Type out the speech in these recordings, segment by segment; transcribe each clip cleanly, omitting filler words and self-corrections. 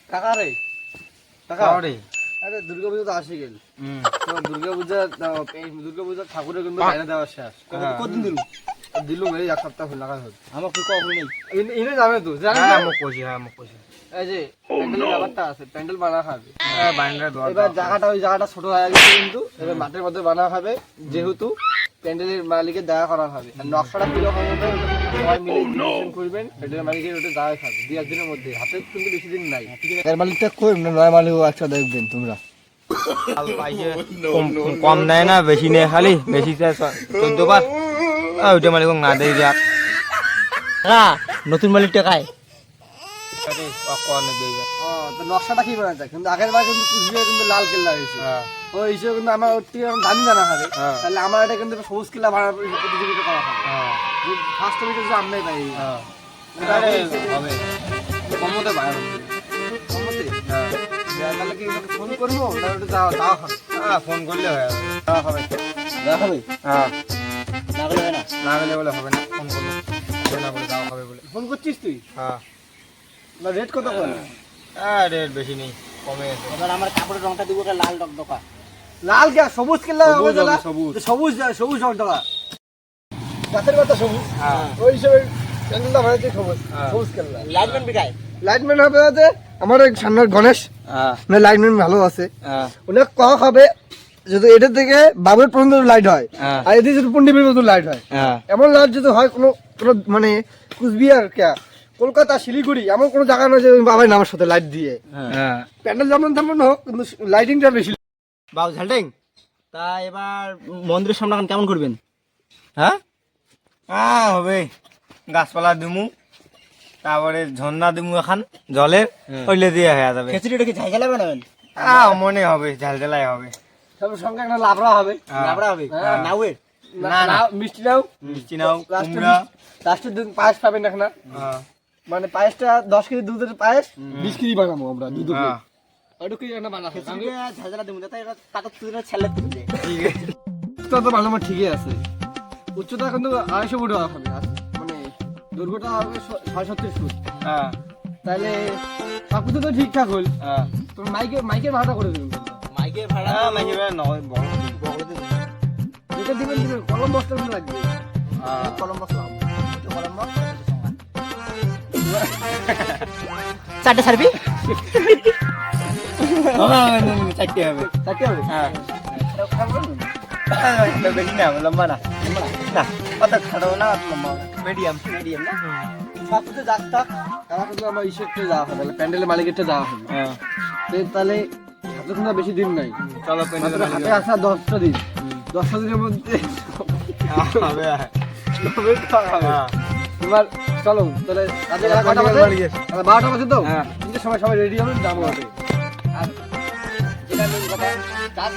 কাকা রে কাকা রে আরে দুর্গা পূজা তো আসে গেল দুর্গা পূজা ঠাকুরের কিন্তু বাইরে দেওয়া শেষ কতদিন দিলু এই এক সপ্তাহ হল লাগা হল আমার কি কখন নেই এনে যাবে তো জানেন হ্যাঁ মোক কইছি এই যে প্যান্ডেলের ব্যাপারটা আছে প্যান্ডেল বানা খাবে হ্যাঁ বাইন্ডার দোয়া এবার জায়গাটা ওই জায়গাটা ছোট হয়ে গেছে কিন্তু এবার মাঠের মধ্যে বানা হবে যেহেতু প্যান্ডেলের মালিকের দেখা করা হবে আর নকশাটা কিরকম হবে সবাই মিলে ডিসিশন করবেন প্যান্ডেলের মালিকের ওটা দেখা খাবে 2 দিনের মধ্যে হাতে কিন্তু বেশি দিন নাই এর মালিকটা কই নয় মালিকও একটা দেখবেন তোমরা কম নেয় না বেশি নেয় খালি বেশি 14 বার ওইটা মালিক না দেই যা নতুন মালিক টাকায় তো নকশাটা কি বানাতে কিন্তু আগের বার কিন্তু কুচবিহার কিন্তু লাল কেল্লা হয়েছে ওই হিসেবে কিন্তু আমার ওর থেকে দামি জানা হবে তাহলে আমার এটা কিন্তু সবুজ কেল্লা বানার প্রতিযোগিতা করা হবে ফার্স্ট হয়েছে যে আমরাই পাই হবে কমতে বাইরে কমতে তাহলে কি ফোন করবো না ওটা যাওয়া হবে ফোন করলে হয় যাওয়া হবে যাওয়া হবে হ্যাঁ না গেলে হবে না না গেলে বলে হবে না ফোন করবো না বলে যাওয়া হবে বলে ফোন করছিস তুই হ্যাঁ না রেট কত করে রেট বেশি নেই কমে আছে এবার আমার কাপড়ের রংটা দিব লাল টকটকা লাল কে সবুজ কেল্লা সবুজ হবে হবে, সবুজ। সবুজ সবুজ টাকা গাছের কথা সবুজ হ্যাঁ ওই হিসেবে প্যান্ডেলটা বানাইছে সবুজ হ্যাঁ। সবুজ কেল্লা লাইটম্যান বিকায় লাইটম্যান হবে আছে আমার এক সামনের গণেশ হ্যাঁ মানে লাইটম্যান ভালো আছে হ্যাঁ ওনার কক হবে যদি এটা থেকে বাবুর পর্যন্ত লাইট হয় হ্যাঁ। আর এদিকে যদি পন্ডিতের পর্যন্ত লাইট হয় হ্যাঁ এমন লাইট যদি হয় কোনো কোনো মানে কুচবিহার কে কলকাতা শিলিগুড়ি এমন কোনো জায়গা নয় যে বাবাই নামের সাথে লাইট দিয়ে হ্যাঁ প্যান্ডেল যেমন তেমন হোক কিন্তু লাইটিংটা বেশি বাবু ঝালটেং তা এবার মন্দিরের সামনে এখন কেমন করবেন হ্যাঁ হবে গাছপালা দিমু তারপরে ঝর্ণা দিমু এখন জলের হইলে দিয়ে হয়ে যাবে খিচুড়িটা কি ঝাইঝালা বানাবেন মনে হবে ঝালঝালাই হবে সব সঙ্গে একটা লাবড়া হবে লাবড়া হবে হ্যাঁ। নাউয়ের না মিষ্টি নাও মিষ্টি নাও কুমড়া লাস্টের দিন পায়েস পাবেন না হ্যাঁ মানে পায়েসটা 10 কেজি দুধের পায়েস 20 কেজি বানাবো আমরা দুধ হ্যাঁ ওটা কি একটা বানাবো খিচুড়িটা ঝাইঝালা দেবো তাই এটা তাকে তুলে ছেলে তুলবে ঠিক আছে উচ্চতা তো ভালো ঠিকই আছে উচ্চতা কিন্তু 250 ফুট হবে মানে দৈর্ঘ্যটা হবে 66 ফুট হ্যাঁ তাহলে সবকিছু তো ঠিকঠাক হল হ্যাঁ তোমার মাইকের ভাড়াটা করে দেবেন মাইকে ভাড়া মাঝে নয় বড় এটা দিবেন কলম বস্তা কিন্তু লাগবে কলম বসলাম কলম বস চারটে সারবি চারটে হবে তাকে হবে হ্যাঁ বেশি না লম্বা না না অত খাটো না অত লম্বা মিডিয়াম মিডিয়াম না সবকিছু যাক থাক আমার কিন্তু আমার ইসেরটা যাওয়া হবে তাহলে প্যান্ডেলের মালিকেরটা যাওয়া হবে হ্যাঁ তাহলে হাতে কোনো বেশি দিন নাই চলো হাতে আসা 10টা দিন 10টা দিনের মধ্যে হবে হবে তো হবে। হ্যাঁ এবার চলো তাহলে রাতে বেলা কটা বাজে? রাতে 12টা বাজে তো হ্যাঁ। কিন্তু সবাই রেডি হবে যাবো হাতে আর যেটা মেন কথা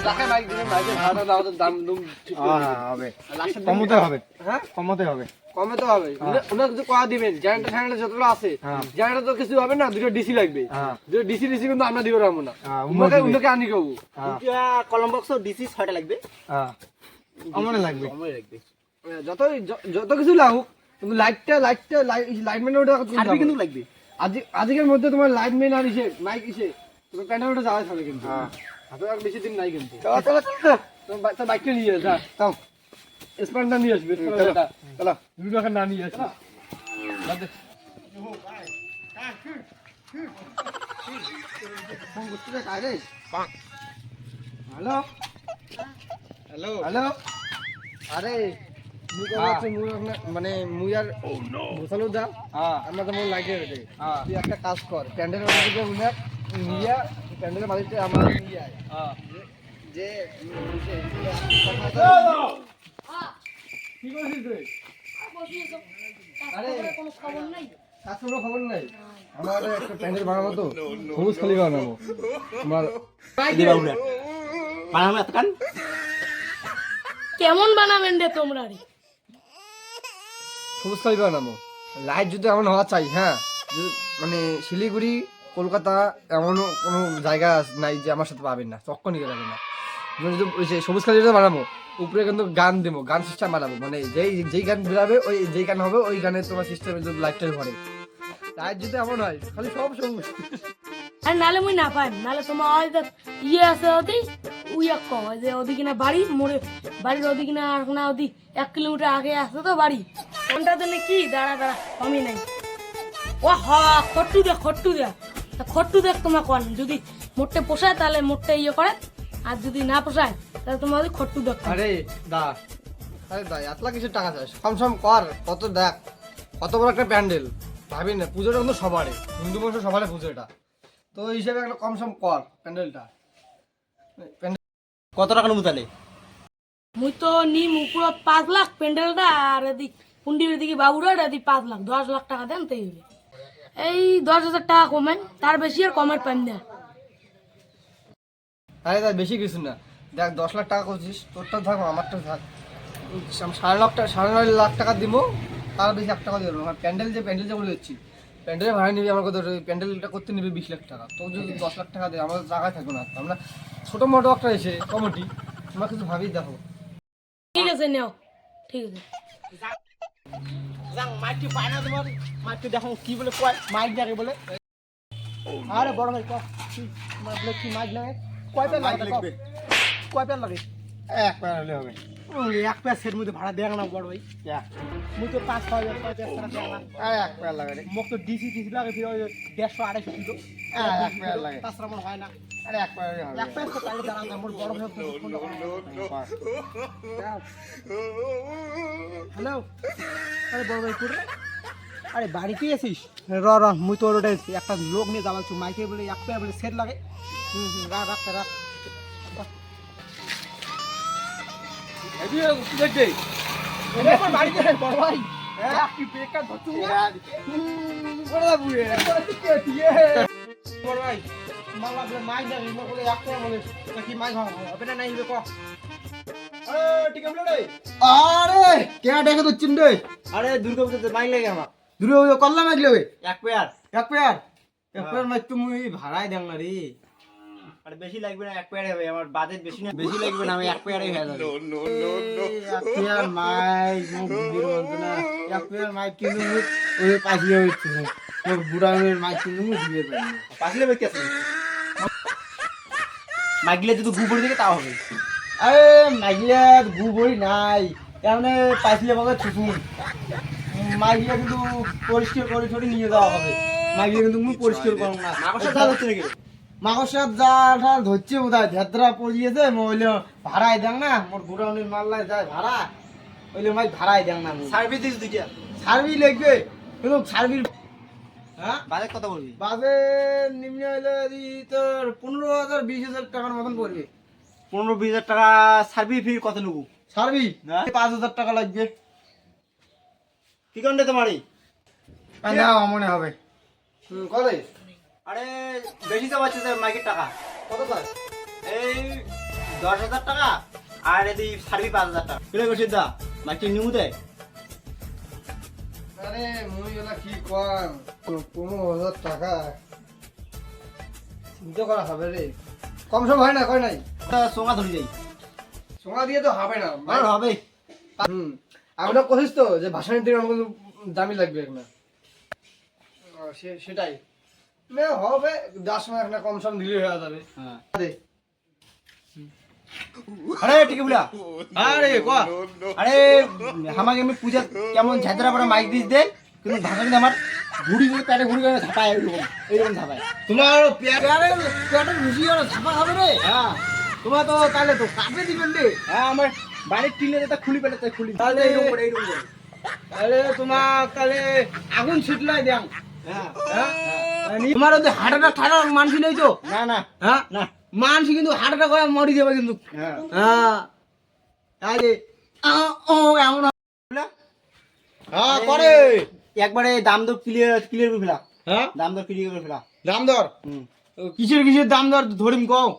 যাকে মাইক দিবেন মাইকের ভাড়াটা দাও দাম দুম ঠিক করে দিবেন। হবে আর লাস্টের দিন- কমতে হবে হ্যাঁ কমতে হবে কমে তো হবে ওনার কিছু কয়া দিবেন জেনারেটর যতটা আছে হ্যাঁ। জেনারেটর তো কিছু হবে না দুটো ডিসি লাগবে হ্যাঁ দুটো ডিসি কিন্তু আমরা দিব পারবো না হ্যাঁ, উনাকে আনি খাবো হ্যাঁ কলম বক্স ডিসি 6টা লাগবে হ্যাঁ আমার লাগবে যত কিছু লাগুক কিন্তু লাইটম্যান ওটা সার্ভি কিন্তু লাগবে আজকের মধ্যে তোমার লাইটম্যান আর ইসে মাইক ইসে তোমার প্যান্ডেল ওটা যাওয়া হবে কিন্তু হ্যাঁ হাতে আর বেশি দিন নাই কিন্তু তোমার বাইকটা নিয়ে যা তাও স্প্যান্ডার নিয়ে আসবে চলো দুটো এখন না নিয়ে আসবে ফোন করতে কারে হ্যালো হ্যালো হ্যালো আরে মানে মুই আর বসালো যা হ্যাঁ আমরা তো মন লাগে রে হ্যাঁ তুই একটা কাজ কর প্যান্ডেলের মালিককে উনার নিয়া প্যান্ডেলের মালিককে আমার নিয়ে আয় হ্যাঁ যে কি করছিস তুই আরে কাস্টমার খবর নাই আমার একটা প্যান্ডেল বানাবো তো সবুজ খালি বানাবো আমার বানাবো এতক্ষণ কেমন বানাবেন রে তোমরা রে সবুজ খালি বানাবো লাইট যদি এমন হওয়া চাই হ্যাঁ মানে শিলিগুড়ি কলকাতা এমন কোনো জায়গা নাই যে আমার সাথে পাবেন না চক্ক নিয়ে যাবেন না যদি সবুজ খালি বানাবো উপরে কিন্তু গান দেবো গান সিস্টেম বানাবো মানে যেই গান বেরাবে ওই যেই গান হবে ওই গানের তোমার সিস্টেমে লাইটটা ঘরে লাইট যদি এমন হয় খালি সব সবুজ আর নালে মুই না পাইম নালে তোমার হয়তো ইয়ে আছে ওদি উইয়া কম যে ওদি কিনা বাড়ি মোড়ে বাড়ির ওদি কিনা আর না ওদি 1 কিলোমিটার আগে আছে তো বাড়ি কোনটা জন্য কি দাঁড়া দাঁড়া কমই নাই ও খট্টু দে খট্টু দেখ তোমার কোন যদি মোটে পোষায় তাহলে মোটে ইয়ে করে আর যদি না পোষায় তাহলে তোমার ওই খট্টু দেখ আরে দা এত লাখ কিছু টাকা চাস কম সম কর কত দেখ কত বড় একটা প্যান্ডেল ভাবি না পুজোটা কিন্তু সবারই হিন্দু মানুষ সবারই পুজো এটা তো ওই হিসেবে একটা কম সম কর প্যান্ডেলটা কত টাকা নেবো তাহলে? মুই তো নিম পুরো 5 লাখ প্যান্ডেলটা আর এদিক পুন্ডির দিকে বাবুরা এদিক 5 লাখ 10 লাখ টাকা দেন তাই হবে এই 10,000 টাকা কমেন তার বেশি আর কমের পাইন না আরে তাই বেশি কিছু না দেখ 10 লাখ টাকা করছিস তোরটা থাক আমারটা থাক 9.5 লাখ টাকা দিব তার বেশি 1 টাকা দিব না প্যান্ডেল যে বলে দিচ্ছি প্যান্ডেলের ভাড়া নিবি আমার কথা প্যান্ডেলটা করতে নিবি 20 লাখ টাকা তো যদি 10 লাখ টাকা দেয় আমাদের জায়গায় থাকবে না আমরা ছোটো মোটো একটা এসে কমিটি তোমরা কিছু ভাবি দেখো ঠিক আছে নাও ঠিক আছে যাং মাইকটি পায় না তোমার মাইকটি দেখো কি বলে কয় মাইক ডাকে বলে আরে বড় ভাই কয় কি মাইক লাগে কয় পেয়ার লাগে কয় পেয়ার লাগে এক পেয়ার হলে হবে। এক পেয়ার সেট মধ্যে ভাড়া দেখ না বড় ভাই মুই তো 5,000 টাকা দেখ না এক পেয়ার লাগে রে। মোক তো ডিসি লাগে ফির 150 250 কিলো এক পেয়ার লাগে। তাছাড়া মনে হয় না আরে এক পেয়ারই হবে। এক পেয়ার তো তাহলে দাঁড়ান আমার বড় ভাই হ্যালো আরে বড় ভাই কোথায় আরে বাড়িতেই আছিস র মুই তোর ওটা একটা লোক নিয়ে যাবাচ্ছু মাইকে বলে এক পেয়ার বলে সেট লাগে রাখ বাড়িতে বড় ভাই কি বেকার ধরছু বড় ভাই মালা বলে মাইক না রিমো বলে এক পেয়ার বলে কি মাইক হবে না নাই হবে ক ঠিক আছে রে আরে কে ডেকে তো চিন্ডে আরে দুর্গা পুজোতে মাইক লাগে আমার দুর্গা করলাম এক লবে এক পেয়ার এক পেয়ার মাই তুমি ভাড়াই দেন না রে আরে বেশি লাগবে না এক পেয়ারে হবে আমার বাজেট বেশি না বেশি লাগবে না আমি এক পেয়ারে হয়ে যাবে এক পেয়ার মাই মুখ বুড়ির মতো না এক পেয়ার মাই কিন্তু ওই পাশে হচ্ছে মোর বুড়ামের মাই কিন্তু মুখ দিয়ে দেয় পাশলে বেঁকে আছে মাইকলে যদি গু পড়ে দিকে তাও হবে আরে মাইগিলা গু বই নাই এমনি পাইছিলে বলে থুতুন মাইগিলা কিন্তু পরিষ্কার করে ছোট নিয়ে যাওয়া হবে মাইগিলা কিন্তু মুখ পরিষ্কার করব না মাকড়সার জাল হচ্ছে নাকি মাকড়সার জাল ধরছে বোধহয় ভেদরা পড়িয়েছে মহিলা ভাড়াই দেন না মোর বুড়াউনির মাল্লায় যায় ভাড়া ওইলে মাই ভাড়াই দেন না সার্ভিস দিস দুইটা সার্ভি লাগবে কিন্তু সার্ভির হ্যাঁ বাজেট কত বলবি বাজে নিম্ন হইলে তোর 15,000 20,000 টাকার মতন পড়বে 15-20 টাকা সার্ভিস ফি কত নেবো সার্ভি হ্যাঁ। 5,000 টাকা লাগবে কি কারণে তোমারই না মনে হবে কবে আরে বেশি তো পাচ্ছে মাইকের টাকা কত পাই এই 10,000 টাকা আর এদি সার্ভিস 5,000 টাকা কিলো বেশি দা মাইকটি নিমু দেয় আরে মুই এলা কি কম 15,000 টাকা চিন্তা করা হবে রে কম সম হয় না কয় নাই সোঙা ধরে যাই সোনা দিয়ে তো হবে না আর হবে আমরা কহিস তো যে ভাষানির দিকে আমাকে দামি লাগবে না সেটাই না হবে 10 সময় একটা কম সম দিলে হয়ে যাবে হ্যাঁ দে আরে ঠিক বুলা আরে কো আরে আমাকে আমি পূজা কেমন ঝাঁঝরা পড়া মাইক দিস দে কিন্তু ভাষা কিন্তু আমার ঘুড়ি করে পেটে ঘুড়ি করে ঝাপায় এইরকম ঝাপায় তোমার পেটে রুচি আর ঝাপা খাবে রে হ্যাঁ তোমার তো তাহলে তো কাটে দিবেন রে হ্যাঁ আমার বাড়ির টিনে যেটা খুলি পেটে তাই খুলি তাহলে এইরকম করে এইরকম করে তাহলে তোমার তাহলে আগুন ছিটলাই দেন হ্যাঁ হ্যাঁ তোমার ওদের হার্ট অ্যাটাক ঠাড়া মানুষ নেই তো না না হ্যাঁ না মানুষ কিন্তু হার্ট অ্যাটাক করে মরি যাবে কিন্তু হ্যাঁ হ্যাঁ তাহলে ও এমন হ্যাঁ করে একবারে দাম দর ক্লিয়ার করে ফেলা হ্যাঁ দাম দর ক্লিয়ার করে ফেলা দাম দর হুম কিসের দাম দর ধরিম কও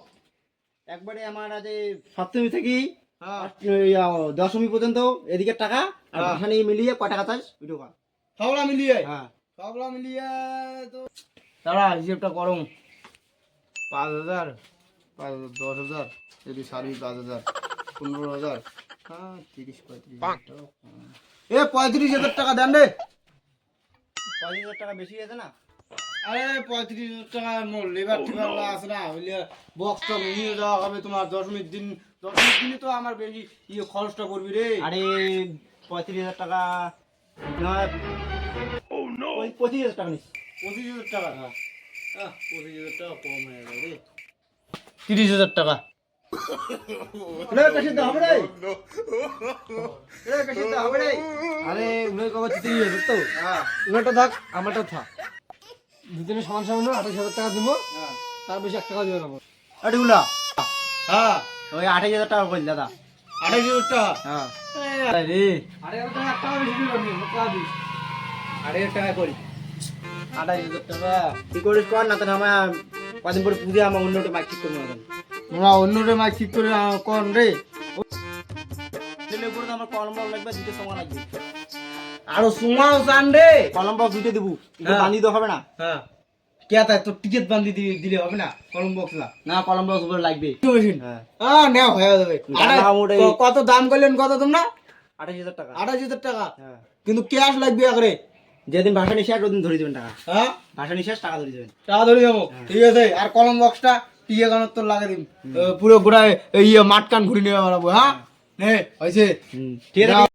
একবারে আমার আজ সপ্তমী থেকে হ্যাঁ দশমী পর্যন্ত এদিকে টাকা আর ভাষানি মিলিয়ে কয় টাকা চাস ওই টাকা সবলা মিলিয়ে হ্যাঁ সবলা মিলিয়ে তো দাঁড়া হিসেবটা করুন 5,000 10,000 যদি সার্ভিস 5,000 15,000 হ্যাঁ 30-35,000 টাকা এ 35,000 টাকা দেন রে 50,000 টাকা বেশি আছে না আরে 35,000 টাকা মোর লেবার টিবার আছে না, বুঝলে বক্সটা নিয়ে যাওয়া হবে তোমার দশমীর দিনই তো আমার বেশি খরচটা করবি রে। আরে 35,000 টাকা নয়, 25,000 টাকা নিস। 25,000 টাকা 25,000 টাকা কম হয়ে গেল রে। 30,000 টাকা হবে রে, হবে রে। আরে উনার কবার 30,000 তো উনারটা থাক আমারটা থাক, দুজনে সমান সমান 28,000 টাকা দিব, তার বেশি 1 টাকা দিবে না। আরে উলা হ্যাঁ ওই 28,000 টাকা কইল দাদা। 28,000 টাকা। হ্যাঁ আরে আরে টাকা 1 টাকা বেশি দিবে আমি টাকা দিস। 2,500 টাকা করি। 28,000 টাকা কি করিস কর না, তো আমার কদিন পরে পুজো আমার অন্যটা বাইক ঠিক করবো না। তোমরা অন্যরে মাছ ঠিক করে কর রে। ছেলে উপরে তো আমার কলম বক্স লাগবে, দুটো সময় লাগবে। আরো সুমাও চান রে। কলম বক্স দুটো দেবো, হ্যাঁ। বান্ধি তো হবে না। হ্যাঁ কে তাই তোর টিকিট বান্ধি দিলে হবে না, কলম বক্সলা না কলম বক্স উপরে লাগবে। হ্যাঁ নেও হয়ে যাবে। দাম ওটাই। কত দাম করলেন কত তোমরা? 28,000 টাকা। 28,000 টাকা। হ্যাঁ কিন্তু ক্যাশ লাগবে আগে। যেদিন ভাষা নিশেষ ওদিন ধরে দেবেন টাকা, হ্যাঁ ভাষা নিশেষ টাকা ধরে দেবেন। টাকা ধরে যাবো, ঠিক আছে। আর কলম বক্সটা টিকে গানোর তোর লাগে দিন, পুরো গোড়ায় মাটকান ঘুরে নিয়ে বেড়াবো। হ্যাঁ নে হয়েছে। ঠিক আছে।